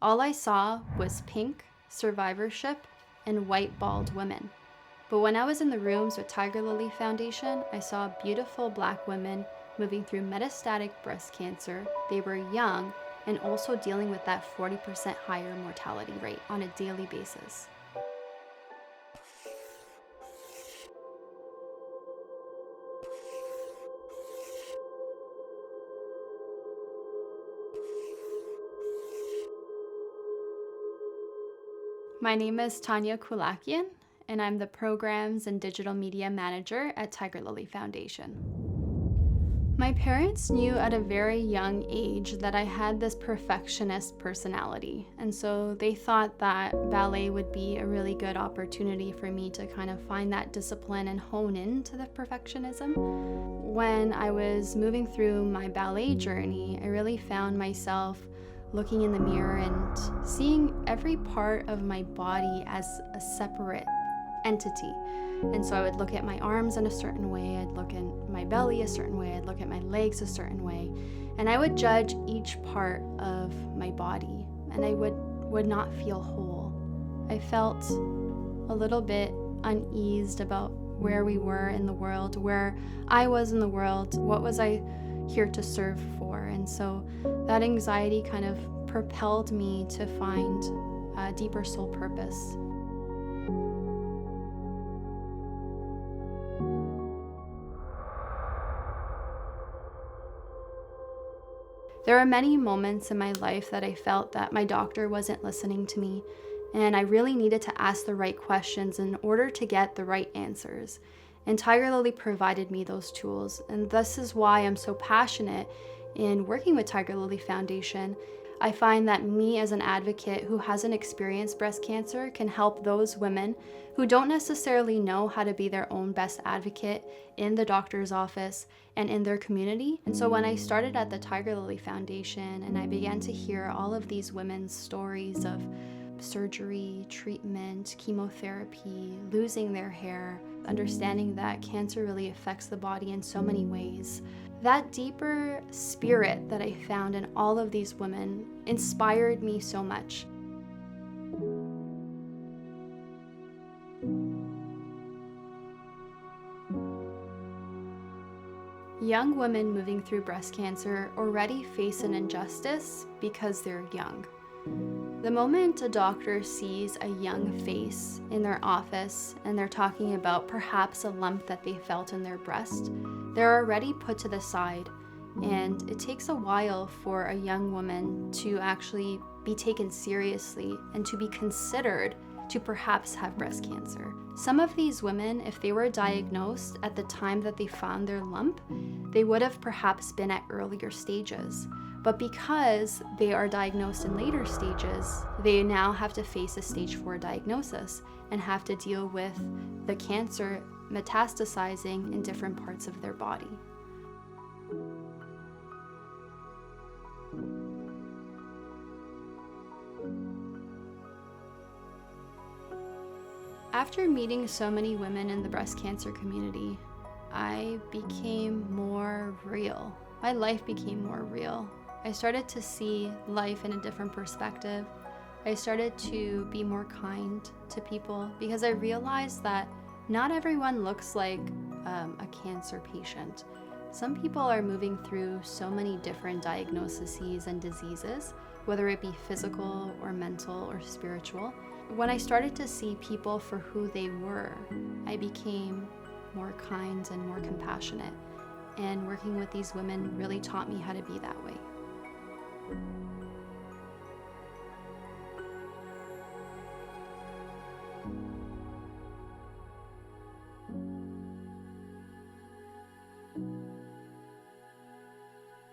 All I saw was pink, survivorship, and white bald women. But when I was in the rooms with Tiger Lily Foundation, I saw beautiful Black women moving through metastatic breast cancer. They were young and also dealing with that 40% higher mortality rate on a daily basis. My name is Tania Kulakian, and I'm the Programs and Digital Media Manager at Tiger Lily Foundation. My parents knew at a very young age that I had this perfectionist personality, and so they thought that ballet would be a really good opportunity for me to kind of find that discipline and hone into the perfectionism. When I was moving through my ballet journey, I really found myself looking in the mirror and seeing every part of my body as a separate entity. And so I would look at my arms in a certain way, I'd look at my belly a certain way, I'd look at my legs a certain way, and I would judge each part of my body, and I would not feel whole. I felt a little bit uneased about where we were in the world, where I was in the world, what was I here to serve for. And so that anxiety kind of propelled me to find a deeper soul purpose. There are many moments in my life that I felt that my doctor wasn't listening to me, and I really needed to ask the right questions in order to get the right answers. And Tiger Lily provided me those tools, and this is why I'm so passionate in working with Tiger Lily Foundation. I find that me as an advocate who hasn't experienced breast cancer can help those women who don't necessarily know how to be their own best advocate in the doctor's office and in their community. And so when I started at the Tiger Lily Foundation and I began to hear all of these women's stories of surgery, treatment, chemotherapy, losing their hair, understanding that cancer really affects the body in so many ways, that deeper spirit that I found in all of these women inspired me so much. Young women moving through breast cancer already face an injustice because they're young. The moment a doctor sees a young face in their office and they're talking about perhaps a lump that they felt in their breast, they're already put to the side. And it takes a while for a young woman to actually be taken seriously and to be considered to perhaps have breast cancer. Some of these women, if they were diagnosed at the time that they found their lump, they would have perhaps been at earlier stages. But because they are diagnosed in later stages, they now have to face a stage 4 diagnosis and have to deal with the cancer metastasizing in different parts of their body. After meeting so many women in the breast cancer community, I became more real. My life became more real. I started to see life in a different perspective. I started to be more kind to people because I realized that not everyone looks like a cancer patient. Some people are moving through so many different diagnoses and diseases, whether it be physical or mental or spiritual. When I started to see people for who they were, I became more kind and more compassionate. And working with these women really taught me how to be that way.